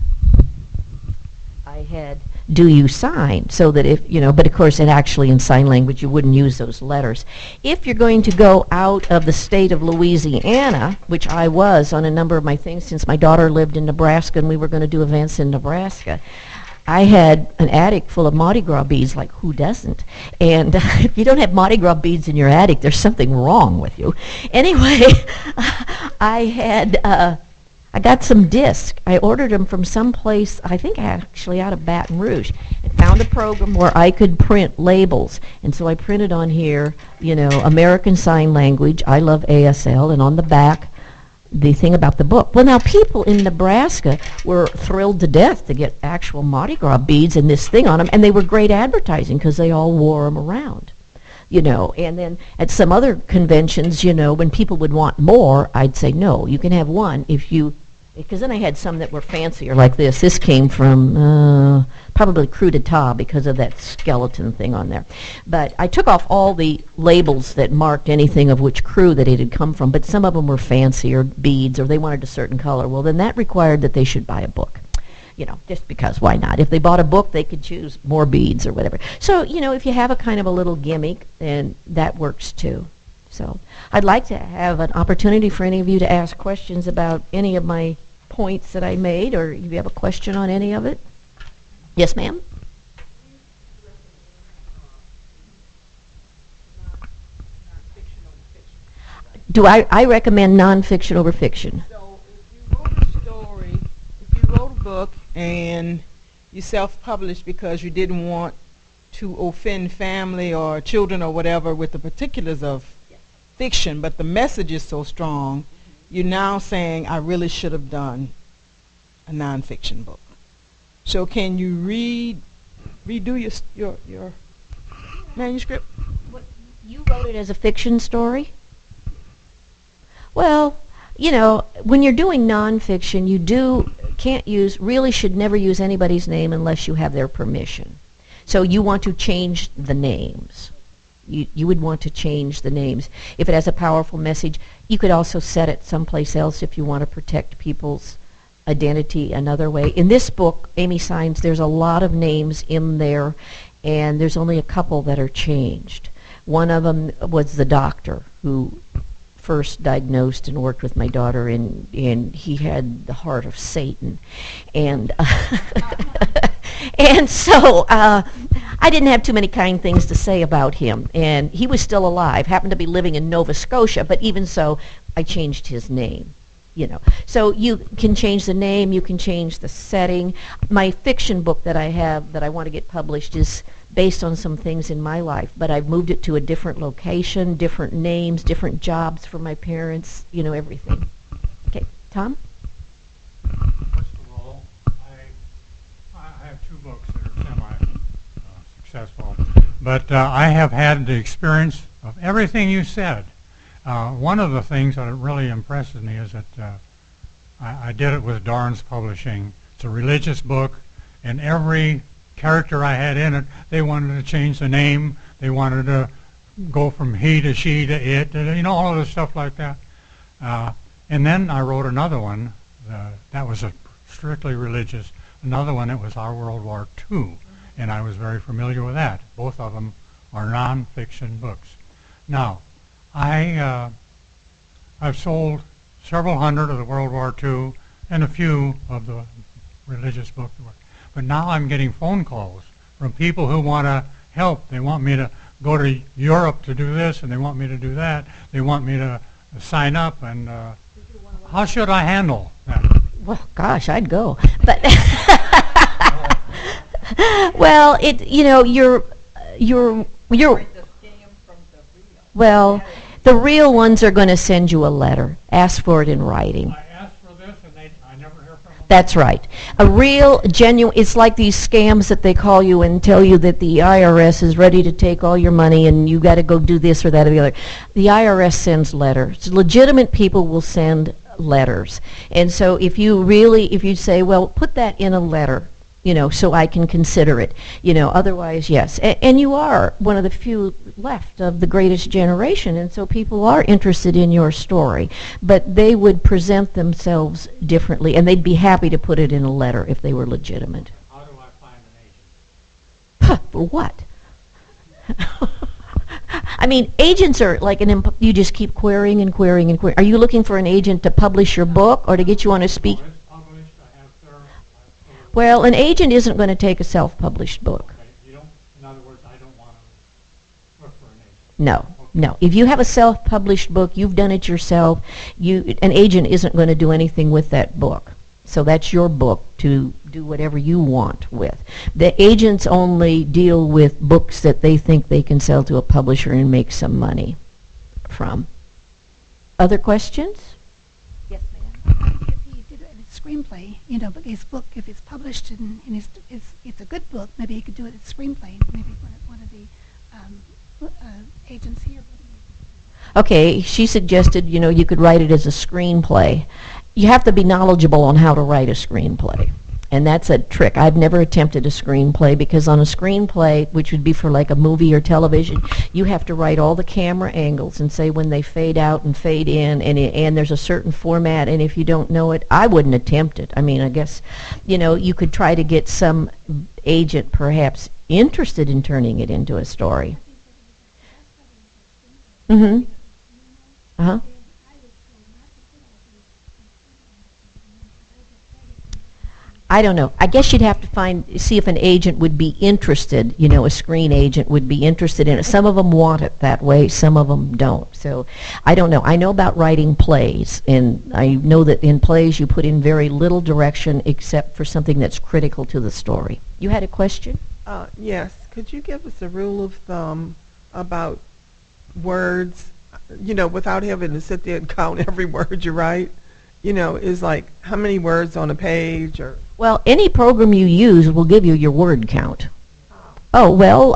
I had, do you sign? So that if, you know, but of course it actually in sign language you wouldn't use those letters. If you're going to go out of the state of Louisiana, which I was on a number of my things, since my daughter lived in Nebraska and we were going to do events in Nebraska, I had an attic full of Mardi Gras beads, like who doesn't? And if you don't have Mardi Gras beads in your attic, there's something wrong with you. Anyway, I got some discs. I ordered them from someplace, I think actually out of Baton Rouge, and found a program where I could print labels. And so I printed on here, you know, American Sign Language, I love ASL, and on the back, the thing about the book. Well, now people in Nebraska were thrilled to death to get actual Mardi Gras beads and this thing on them, and they were great advertising because they all wore them around. You know, and then at some other conventions, you know, when people would want more, I'd say, no, you can have one if you, because then I had some that were fancier like this. This came from probably Crew d'Etat because of that skeleton thing on there. But I took off all the labels that marked anything of which crew that it had come from, but some of them were fancier beads or they wanted a certain color. Well, then that required that they should buy a book. You know, just because, why not? If they bought a book, they could choose more beads or whatever. So, you know, if you have a kind of a little gimmick, then that works too. So I'd like to have an opportunity for any of you to ask questions about any of my points that I made, or if you have a question on any of it. Yes, ma'am? Do I recommend nonfiction over fiction? So if you wrote a story, if you wrote a book and you self-published because you didn't want to offend family or children or whatever with the particulars of fiction, but the message is so strong, you're now saying, I really should have done a nonfiction book. So can you redo your manuscript? What, you wrote it as a fiction story? Well, you know, when you're doing nonfiction, really should never use anybody's name unless you have their permission. So you want to change the names. You would want to change the names. If it has a powerful message, you could also set it someplace else if you want to protect people's identity another way. In this book, Amy Signs, there's a lot of names in there, and there's only a couple that are changed. One of them was the doctor who first diagnosed and worked with my daughter, and he had the heart of Satan. And and so I didn't have too many kind things to say about him. And he was still alive, happened to be living in Nova Scotia, but even so, I changed his name. You know, so you can change the name, you can change the setting. My fiction book that I have that I want to get published is based on some things in my life, but I've moved it to a different location, different names, different jobs for my parents, you know, everything. Okay, Tom? First of all, I have two books that are semi-successful, but I have had the experience of everything you said. One of the things that really impresses me is that I did it with Darnes Publishing. It's a religious book, and every character I had in it, they wanted to change the name. They wanted to go from he to she to it, you know, all of the stuff like that. And then I wrote another one that was strictly religious. Another one, it was Our World War II, and I was very familiar with that. Both of them are non-fiction books. Now, I've sold several hundred of the World War II and a few of the religious books. But now I'm getting phone calls from people who want to help. They want me to go to Europe to do this, and they want me to do that. They want me to sign up, and how should I handle that? Well, gosh, I'd go. But well, you know, you're well, the real ones are going to send you a letter. Ask for it in writing. I asked for this, and I never hear from them. That's right. A real, genuine, it's like these scams that they call you and tell you that the IRS is ready to take all your money and you got to go do this or that or the other. The IRS sends letters. Legitimate people will send letters. And so if you say, well, put that in a letter, you know, so I can consider it, you know, otherwise, yes. And you are one of the few left of the greatest generation, and so people are interested in your story, but they would present themselves differently, and they'd be happy to put it in a letter if they were legitimate. How do I find an agent? For what? I mean, agents are like you just keep querying and querying and querying. Are you looking for an agent to publish your book or to get you on a speak? Well, an agent isn't going to take a self-published book. Okay, you don't, in other words, I don't want to look for an agent. No, no. If you have a self-published book, you've done it yourself, an agent isn't going to do anything with that book. So that's your book to do whatever you want with. The agents only deal with books that they think they can sell to a publisher and make some money from. Other questions? Yes, ma'am. If he did a screenplay, you know, but his book, if it's published and it's a good book, maybe he could do it as screenplay. Maybe one of the agents here. Okay, she suggested, you know, you could write it as a screenplay. You have to be knowledgeable on how to write a screenplay. And that's a trick. I've never attempted a screenplay because on a screenplay, which would be for like a movie or television, you have to write all the camera angles and say when they fade out and fade in, and there's a certain format, and if you don't know it, I wouldn't attempt it. I mean, I guess, you know, you could try to get some agent perhaps interested in turning it into a story. Mm-hmm. Uh-huh. I don't know. I guess you'd have to see if an agent would be interested, you know, a screen agent would be interested in it. Some of them want it that way, some of them don't. So I don't know. I know about writing plays, and I know that in plays you put in very little direction except for something that's critical to the story. You had a question? Yes. Could you give us a rule of thumb about words, you know, without having to sit there and count every word you write? You know, is like how many words on a page or... Well, any program you use will give you your word count. Oh, well,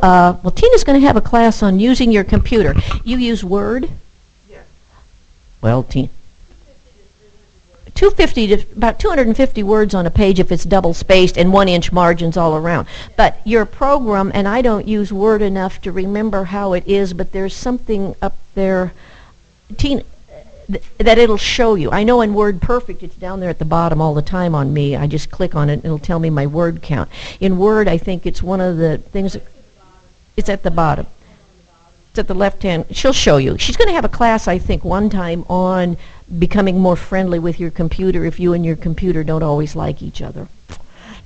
Tina's going to have a class on using your computer. You use Word? Yes. Well, 250 to about 250 words on a page if it's double spaced and 1-inch margins all around. But your program, and I don't use Word enough to remember how it is, but there's something up there, Tina, that it'll show you. I know in Word Perfect, it's down there at the bottom all the time on me. I just click on it and it'll tell me my word count. In Word, I think it's one of the things, it's at the bottom. It's at the left hand. She'll show you. She's going to have a class, I think, one time on becoming more friendly with your computer if you and your computer don't always like each other.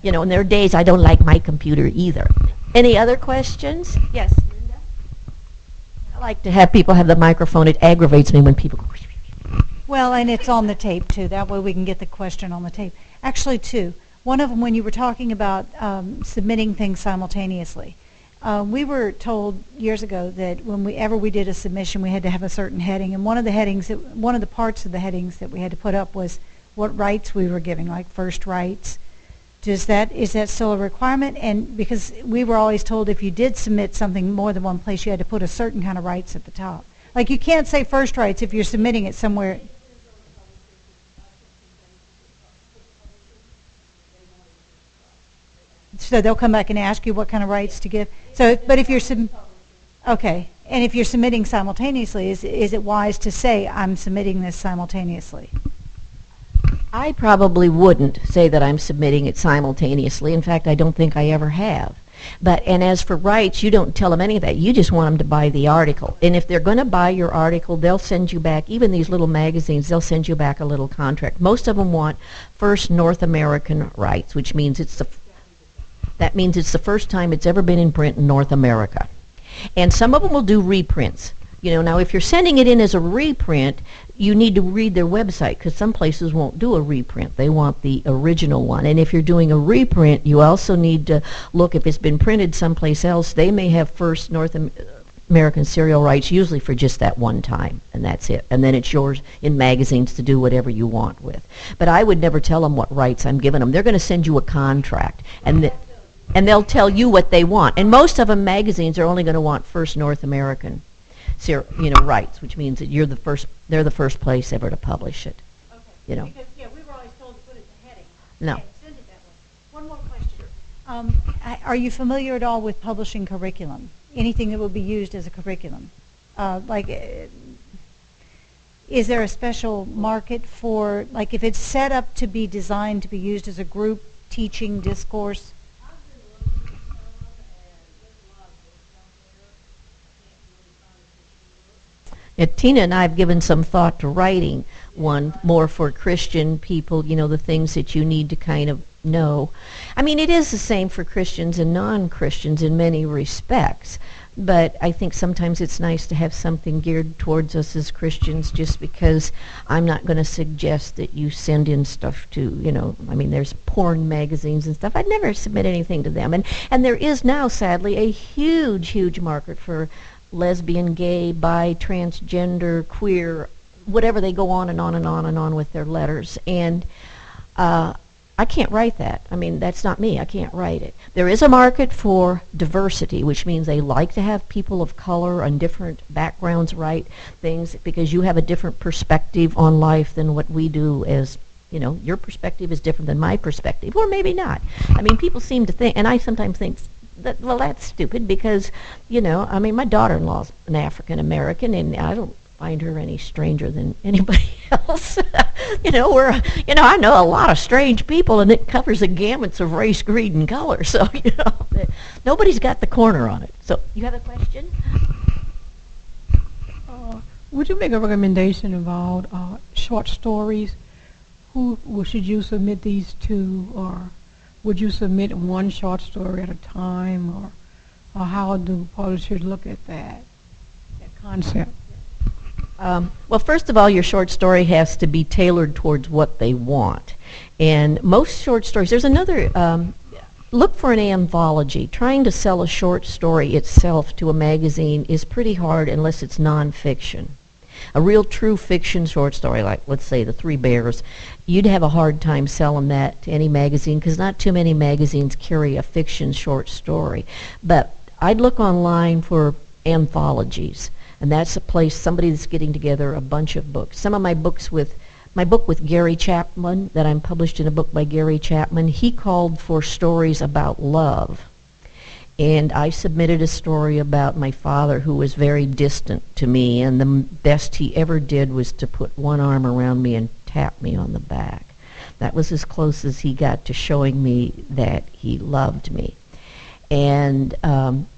You know, and there are days I don't like my computer either. Any other questions? Yes, Linda? I like to have people have the microphone. It aggravates me when people go... Well, and it's on the tape, too. That way we can get the question on the tape. Actually, two. One of them, when you were talking about submitting things simultaneously, we were told years ago that whenever we did a submission, we had to have a certain heading. And one of the parts of the headings that we had to put up was what rights we were giving, like first rights. Is that still a requirement? And because we were always told if you did submit something more than one place, you had to put a certain kind of rights at the top. Like you can't say first rights if you're submitting it somewhere. So they'll come back and ask you what kind of rights to give. So, but if you're okay, and if you're submitting simultaneously, is it wise to say I'm submitting this simultaneously? I probably wouldn't say that I'm submitting it simultaneously. In fact, I don't think I ever have. And as for rights, you don't tell them any of that. You just want them to buy the article. And if they're going to buy your article, they'll send you back, even these little magazines, they'll send you back a little contract. Most of them want first North American rights, which means that means it's the first time it's ever been in print in North America. And some of them will do reprints. You know, now if you're sending it in as a reprint, you need to read their website because some places won't do a reprint. They want the original one. And if you're doing a reprint, you also need to look if it's been printed someplace else. They may have first North American serial rights, usually for just that one time, and that's it. And then it's yours in magazines to do whatever you want with. But I would never tell them what rights I'm giving them. They're going to send you a contract, and they'll tell you what they want. And most of them, magazines, are only going to want first North American rights, which means that they're the first place ever to publish it. Okay. You know. Because, we were always told to put it in the heading. No. Okay, send it that way. One more question. Are you familiar at all with publishing curriculum? Anything that would be used as a curriculum? Is there a special market for, like, if it's set up to be designed to be used as a group teaching discourse? Tina and I have given some thought to writing one more for Christian people, you know, the things that you need to kind of No. I mean, it is the same for Christians and non-Christians in many respects. But I think sometimes it's nice to have something geared towards us as Christians, just because I'm not going to suggest that you send in stuff to, I mean, there's porn magazines and stuff. I'd never submit anything to them. And there is now, sadly, a huge, huge market for lesbian, gay, bi, transgender, queer, whatever. They go on and on and on and on with their letters. And I can't write that. I mean, that's not me. I can't write it. There is a market for diversity, which means they like to have people of color and different backgrounds write things, because you have a different perspective on life than what we do. As your perspective is different than my perspective, or maybe not. I mean, people seem to think, and I sometimes think that, well, that's stupid, because, I mean, my daughter-in-law's an African American, and I don't find her any stranger than anybody else. I know a lot of strange people, and it covers the gamuts of race, creed, and color. So, nobody's got the corner on it. So, you have a question? Would you make a recommendation about short stories? Who should you submit these to, or would you submit one short story at a time, or how do publishers look at that concept? Well, first of all, your short story has to be tailored towards what they want. And most short stories, there's another, look for an anthology. Trying to sell a short story itself to a magazine is pretty hard unless it's nonfiction. A real true fiction short story, like, let's say, The Three Bears, you'd have a hard time selling that to any magazine, because not too many magazines carry a fiction short story. But I'd look online for anthologies. And that's a place, somebody that's getting together a bunch of books. Some of my book with Gary Chapman, that I'm published in a book by Gary Chapman, he called for stories about love. And I submitted a story about my father, who was very distant to me, and the best he ever did was to put one arm around me and tap me on the back. That was as close as he got to showing me that he loved me. And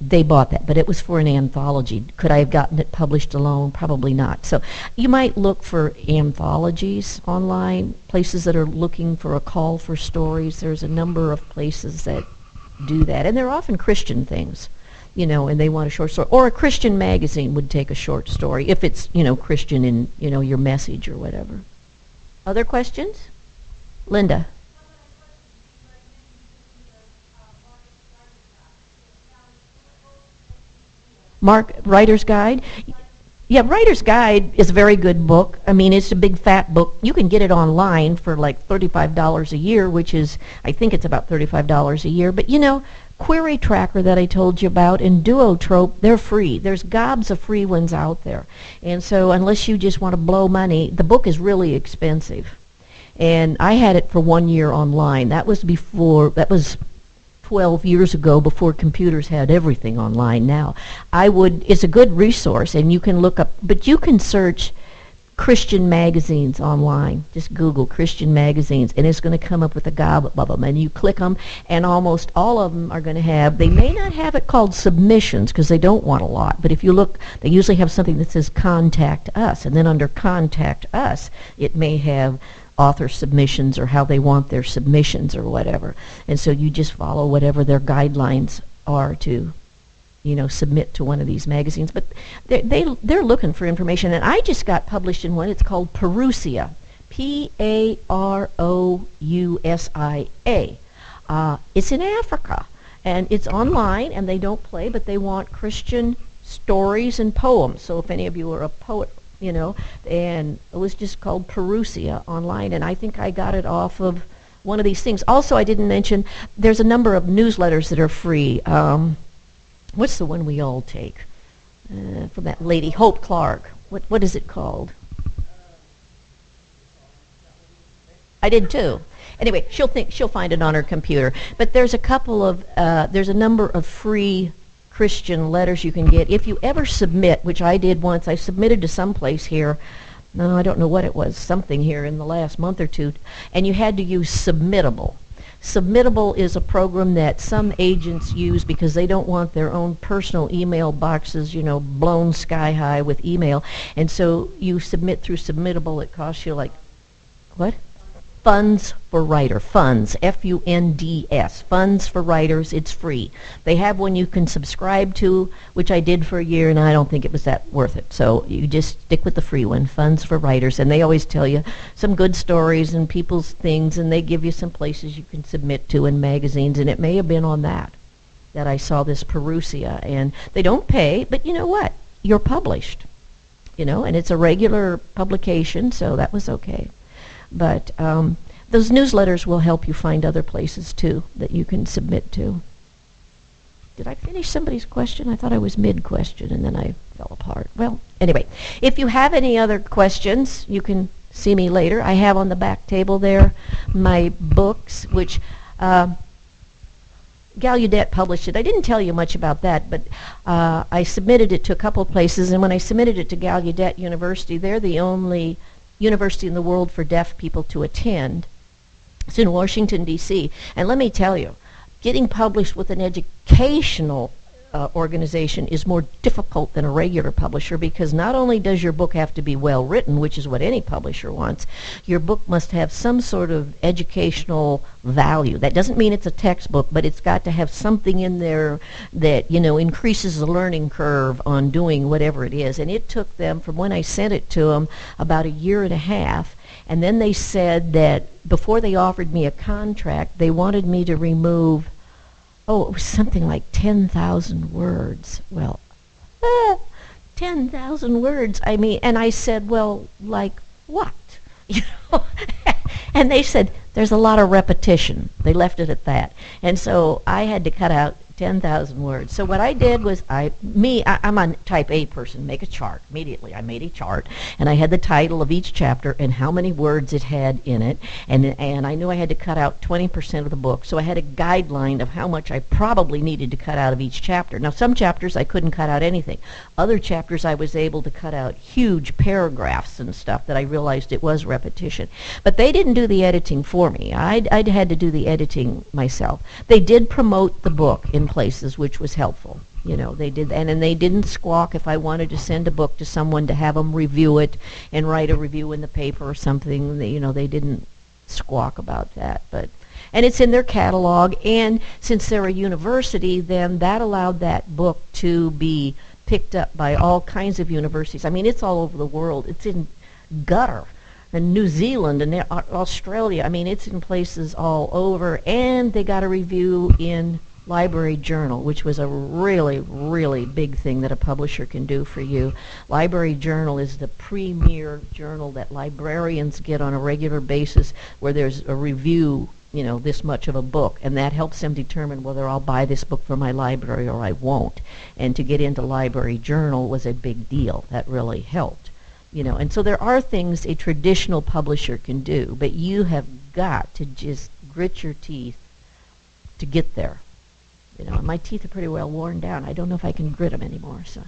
they bought that, but it was for an anthology. Could I have gotten it published alone? Probably not. So you might look for anthologies online, places that are looking for a call for stories. There's a number of places that do that, and they're often Christian things, and they want a short story. Or a Christian magazine would take a short story, if it's, Christian in, your message or whatever. Other questions? Linda. Writer's Guide? Yeah, Writer's Guide is a very good book. I mean, it's a big fat book. You can get it online for like $35 a year, which is, I think it's about $35 a year. But Query Tracker that I told you about and Duotrope, they're free. There's gobs of free ones out there. And so unless you just want to blow money, the book is really expensive. And I had it for 1 year online. That was 12 years ago, before computers had everything online. Now, it's a good resource, and you can look up, but you can search Christian magazines online. Just Google Christian magazines, and it's going to come up with a gob of them, and you click them, and almost all of them are going to have, they may not have it called submissions, because they don't want a lot, but if you look, they usually have something that says Contact Us, and then under Contact Us, it may have author submissions, or how they want their submissions, or whatever. And so you just follow whatever their guidelines are to, submit to one of these magazines. But they're looking for information. And I just got published in one. It's called Parousia, Parousia. It's in Africa, and it's online, and they don't play, but they want Christian stories and poems. So if any of you are a poet, and it was just called Parousia online, and I think I got it off of one of these things. Also, I didn't mention, there's a number of newsletters that are free. What's the one we all take? From that lady, Hope Clark. What is it called? I did too. Anyway, she'll find it on her computer. But there's a number of free Christian letters you can get. If you ever submit, which I did once, I submitted to some place here, no, I don't know what it was, something here in the last month or two, and you had to use Submittable. Submittable is a program that some agents use because they don't want their own personal email boxes, blown sky high with email, and so you submit through Submittable. It costs you like, what? Funds for Writer. Funds, F-U-N-D-S. Funds for Writers. It's free. They have one you can subscribe to, which I did for a year, and I don't think it was that worth it. So you just stick with the free one, Funds for Writers. And they always tell you some good stories and people's things, and they give you some places you can submit to in magazines. And it may have been on that I saw this Perusia. And they don't pay, but you know what? You're published. And it's a regular publication, so that was okay. But those newsletters will help you find other places, too, that you can submit to. Did I finish somebody's question? I thought I was mid-question, and then I fell apart. Well, anyway, if you have any other questions, you can see me later. I have on the back table there my books, which Gallaudet published it. I didn't tell you much about that, but I submitted it to a couple of places, and when I submitted it to Gallaudet University, they're the only university in the world for deaf people to attend. It's in Washington, D.C. And let me tell you, getting published with an educational organization is more difficult than a regular publisher, because not only does your book have to be well written, which is what any publisher wants, your book must have some sort of educational value. That doesn't mean it's a textbook, but it's got to have something in there that, increases the learning curve on doing whatever it is. And it took them, from when I sent it to them, about a year and a half. And then they said that before they offered me a contract, they wanted me to remove, it was something like 10,000 words. Well, 10,000 words. I mean, and I said, well, like what? And they said, there's a lot of repetition. They left it at that. And so I had to cut out 10,000 words. So what I did was, I'm a type A person, make a chart. Immediately I made a chart, and I had the title of each chapter and how many words it had in it, and I knew I had to cut out 20% of the book, so I had a guideline of how much I probably needed to cut out of each chapter. Now, some chapters I couldn't cut out anything. Other chapters I was able to cut out huge paragraphs and stuff that I realized it was repetition. But they didn't do the editing for me. I'd had to do the editing myself. They did promote the book in places, which was helpful. They did, and they didn't squawk if I wanted to send a book to someone to have them review it and write a review in the paper or something. They didn't squawk about that. And it's in their catalog, and since they're a university, then that allowed that book to be picked up by all kinds of universities. I mean, it's all over the world. It's in Qatar and New Zealand and Australia. I mean, it's in places all over, and they got a review in Library Journal, which was a really, really big thing that a publisher can do for you. Library Journal is the premier journal that librarians get on a regular basis, where there's a review, this much of a book, and that helps them determine whether I'll buy this book for my library or I won't. And to get into Library Journal was a big deal. That really helped. And so there are things a traditional publisher can do, but you have got to just grit your teeth to get there. My teeth are pretty well worn down. I don't know if I can grit them anymore, so.